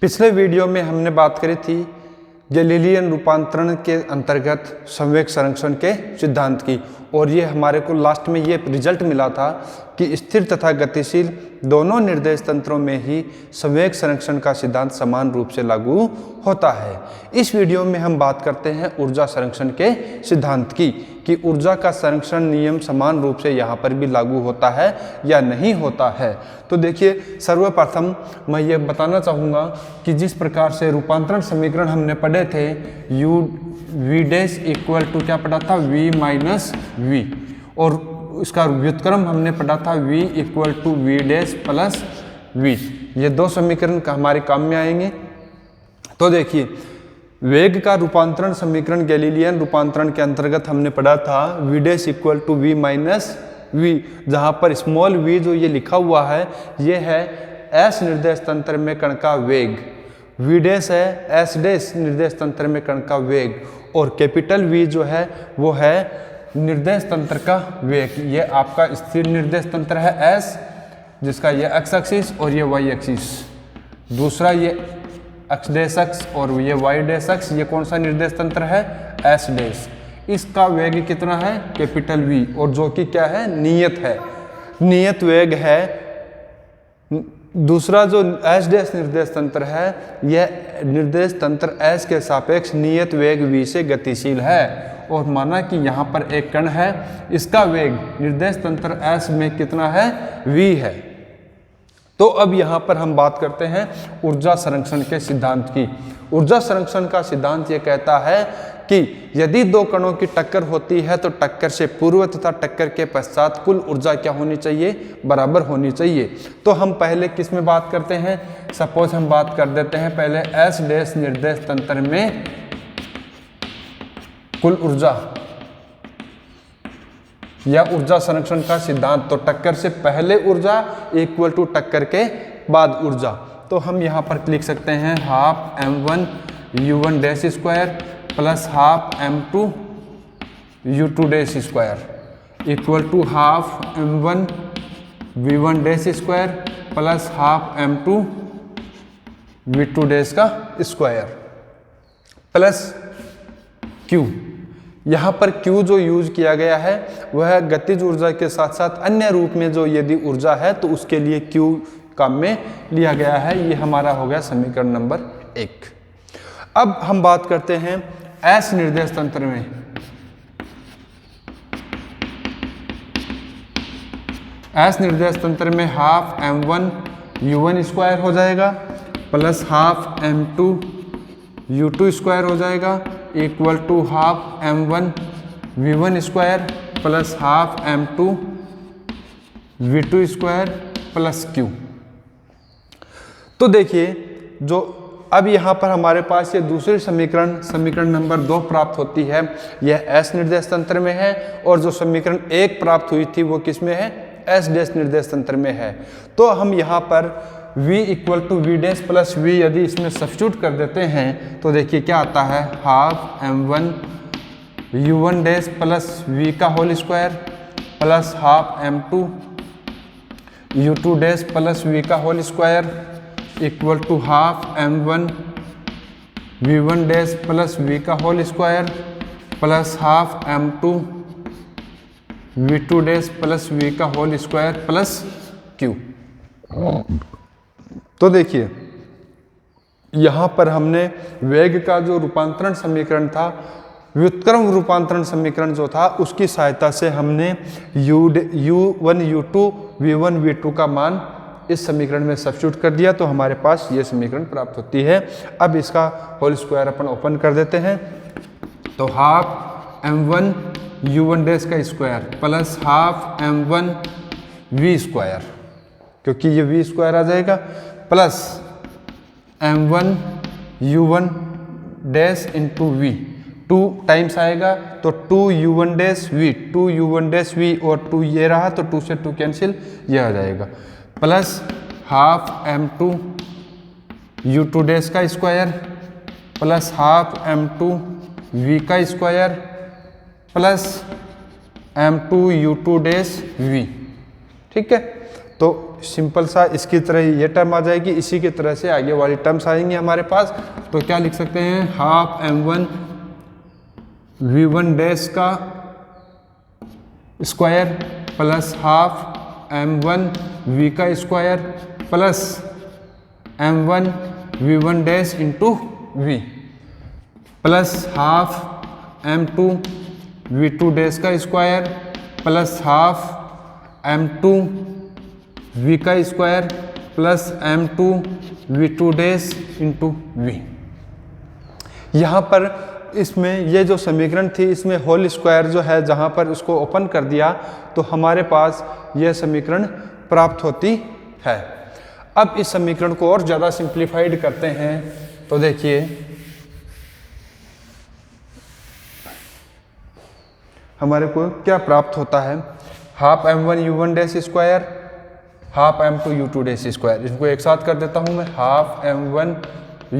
पिछले वीडियो में हमने बात करी थी गैलीलियन रूपांतरण के अंतर्गत संवेग संरक्षण के सिद्धांत की, और ये हमारे को लास्ट में ये रिजल्ट मिला था कि स्थिर तथा गतिशील दोनों निर्देश तंत्रों में ही संवेग संरक्षण का सिद्धांत समान रूप से लागू होता है। इस वीडियो में हम बात करते हैं ऊर्जा संरक्षण के सिद्धांत की कि ऊर्जा का संरक्षण नियम समान रूप से यहाँ पर भी लागू होता है या नहीं होता है। तो देखिए, सर्वप्रथम मैं ये बताना चाहूँगा कि जिस प्रकार से रूपांतरण समीकरण हमने पढ़े थे u v dash equal to क्या पढ़ा था v माइनस v, और इसका व्युत्क्रम हमने पढ़ा था v equal to v dash plus v। ये दो समीकरण हमारे काम में आएंगे। तो देखिए, वेग का रूपांतरण समीकरण गैलीलियन रूपांतरण के अंतर्गत हमने पढ़ा था v dash equal to v minus v, जहाँ पर स्मॉल v जो ये लिखा हुआ है ये है s निर्देश तंत्र में कण का वेग, v डैश है s डैश निर्देश तंत्र में कण का वेग, और कैपिटल V जो है वो है निर्देश तंत्र का वेग। ये आपका स्थिर निर्देश तंत्र है S, जिसका ये x एक्सिस और ये y एक्सिस, दूसरा ये x डैश x और ये y डैश x, ये कौन सा निर्देश तंत्र है S डैश। इसका वेग कितना है कैपिटल V, और जो कि क्या है नियत है, नियत वेग है। दूसरा जो S डैश निर्देश तंत्र है यह निर्देश तंत्र S के सापेक्ष नियत वेग V से गतिशील है, और माना कि यहाँ पर एक कण है, इसका वेग निर्देश तंत्र S में कितना है V है। तो अब यहाँ पर हम बात करते हैं ऊर्जा संरक्षण के सिद्धांत की। ऊर्जा संरक्षण का सिद्धांत ये कहता है कि यदि दो कणों की टक्कर होती है तो टक्कर से पूर्व तथा टक्कर के पश्चात कुल ऊर्जा क्या होनी चाहिए, बराबर होनी चाहिए। तो हम पहले किस में बात करते हैं, सपोज हम बात कर देते हैं पहले S डैश निर्देश तंत्र में कुल ऊर्जा या ऊर्जा संरक्षण का सिद्धांत। तो टक्कर से पहले ऊर्जा इक्वल टू टक्कर के बाद ऊर्जा। तो हम यहाँ पर लिख सकते हैं half m1 u1 dash square plus half m2 u2 dash square equal to half m1 v1 dash square plus half m2 v2 dash का स्क्वायर प्लस q। यहाँ पर Q जो यूज किया गया है वह गतिज ऊर्जा के साथ साथ अन्य रूप में जो यदि ऊर्जा है तो उसके लिए Q काम में लिया गया है। ये हमारा हो गया समीकरण नंबर 1। अब हम बात करते हैं S निर्देश तंत्र में। S निर्देश तंत्र में हाफ m1 u1 स्क्वायर हो जाएगा plus half m2 u2 square हो जाएगा equal to half m1 v1 square plus half m2 v2 square plus q। तो देखिए, जो अब यहाँ पर हमारे पास ये दूसरी समीकरण नंबर 2 प्राप्त होती है, यह S निर्देश तंत्र में है, और जो समीकरण 1 प्राप्त हुई थी वो किस में है, S डैश निर्देश तंत्र में है। तो हम यहाँ पर v equal to v dash plus v यदि इसमें सब्स्टिट्यूट कर देते हैं तो देखिए क्या आता है, half m1 u1 dash plus v का whole square plus half m2 u2 dash plus v का whole square equal to half m1 v1 dash plus v का whole square plus half m2 v2 dash plus v का whole square plus q। तो देखिए, यहाँ पर हमने वेग का जो रूपांतरण समीकरण था, व्युत्क्रम रूपांतरण समीकरण जो था, उसकी सहायता से हमने u1 u2 v1 v2 का मान इस समीकरण में सब्स्टिट्यूट कर दिया, तो हमारे पास ये समीकरण प्राप्त होती है। अब इसका होल स्क्वायर अपन ओपन कर देते हैं, तो हाफ m1 u1 डैश का square plus half m1 v square, क्योंकि ये v स्क्वायर आ जाएगा, plus m1 u1 dash into v, 2 times आएगा तो 2 u1 dash v, 2 u1 dash v, और 2 ये रहा तो 2 से 2 कैंसिल, ये आ जाएगा, plus half m2 u2 dash का square plus half m2 v का square plus m2 u2 dash v। ठीक है, तो सिंपल सा इसकी तरह ही ये टर्म आ जाएगी, इसी की तरह से आगे वाली टर्म्स आएंगी हमारे पास। तो क्या लिख सकते हैं, हाफ m1 v1 डैश का square plus half m1 v का square plus m1 v1 dash into v plus half m2 v2 dash का square plus half m2 v का square plus m2 v2 dash into v। यहाँ पर इसमें ये जो समीकरण थी इसमें होल स्क्वायर जो है जहाँ पर उसको ओपन कर दिया तो हमारे पास यह समीकरण प्राप्त होती है। अब इस समीकरण को और ज़्यादा सिंप्लीफाइड करते हैं तो देखिए हमारे को क्या प्राप्त होता है, half m1 u1 dash square half m2 u2 dash square. इनको एक साथ कर देता हूँ मैं, half m1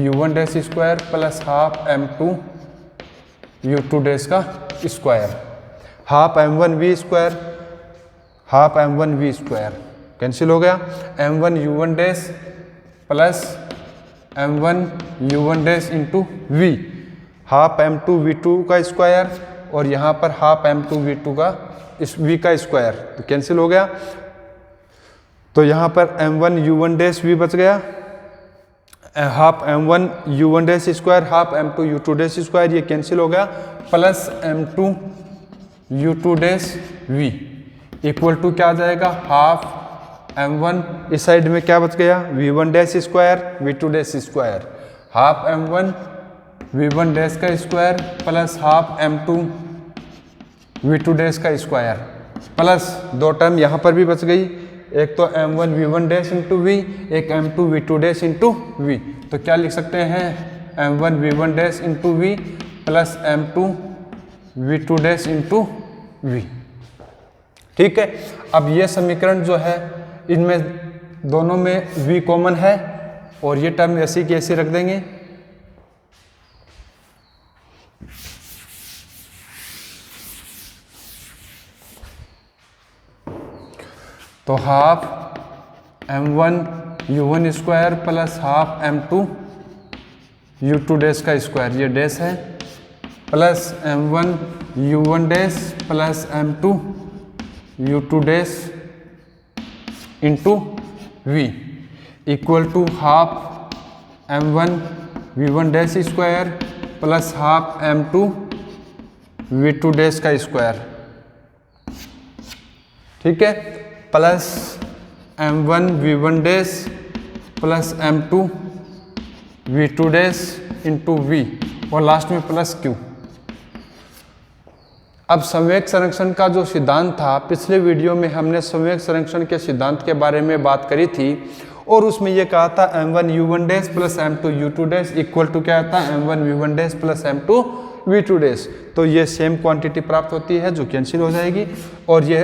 u1 dash square plus half m2 u2 dash का square, half m1 v square half m1 v square cancel हो गया, m1 u1 dash plus m1 u1 dash into v, half m2 v2 का square और यहाँ पर half m2 v2 का v का square तो कैंसिल हो गया। तो यहाँ पर m1 u1 डैश v बच गया, half m1 u1 dash square half m2 u2 dash square ये कैंसिल हो गया, plus m2 u2 dash v equal to क्या आ जाएगा, हाफ m1 इस साइड में क्या बच गया, v1 dash square v2 dash square, half m1 v1 dash का square plus half m2 v2 dash का स्क्वायर प्लस दो टर्म यहाँ पर भी बच गई, एक तो m1 v1 dash into v, एक m2 v2 dash into v। तो क्या लिख सकते हैं, m1 v1 dash into v plus m2 v2 dash into v। ठीक है, अब ये समीकरण जो है इनमें दोनों में v कॉमन है और ये टर्म ऐसी की ऐसी रख देंगे। तो half m1 u1 square plus half m2 u2 dash का स्क्वायर ये डैश है plus m1 u1 dash plus m2 u2 dash into v equal to half m1 v1 dash square plus half m2 v2 dash का square. ठीक है, plus m1 v1 dash plus m2 v2 dash into v और last में plus q। अब संवेग संरक्षण का जो सिद्धांत था, पिछले वीडियो में हमने संवेग संरक्षण के सिद्धांत के बारे में बात करी थी और उसमें यह कहा था m1 u1 dash plus m2 u2 dash equal to क्या था, m1 v1 dash plus m2 v2 dash. तो ये सेम क्वांटिटी प्राप्त होती है जो कैंसिल हो जाएगी और ये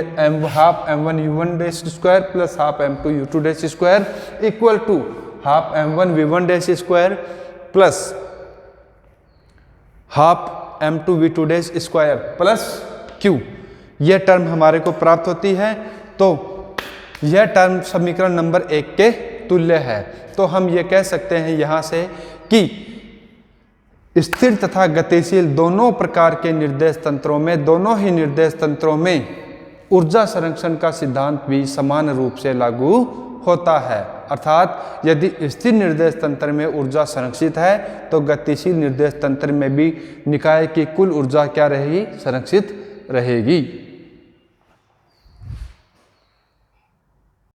half m1 u1 dash square plus half m2 u2 dash square equal to half m1 v1 dash square plus half m2 v2 dash square plus q। यह टर्म हमारे को प्राप्त होती है। तो यह टर्म समीकरण नंबर 1 के तुल्य है। तो हम ये कह सकते हैं यहाँ से कि स्थिर तथा गतिशील दोनों प्रकार के निर्देश तंत्रों में, दोनों ही निर्देश तंत्रों में ऊर्जा संरक्षण का सिद्धांत भी समान रूप से लागू होता है। अर्थात यदि स्थिर निर्देश तंत्र में ऊर्जा संरक्षित है तो गतिशील निर्देश तंत्र में भी निकाय की कुल ऊर्जा क्या रहेगी, संरक्षित रहेगी।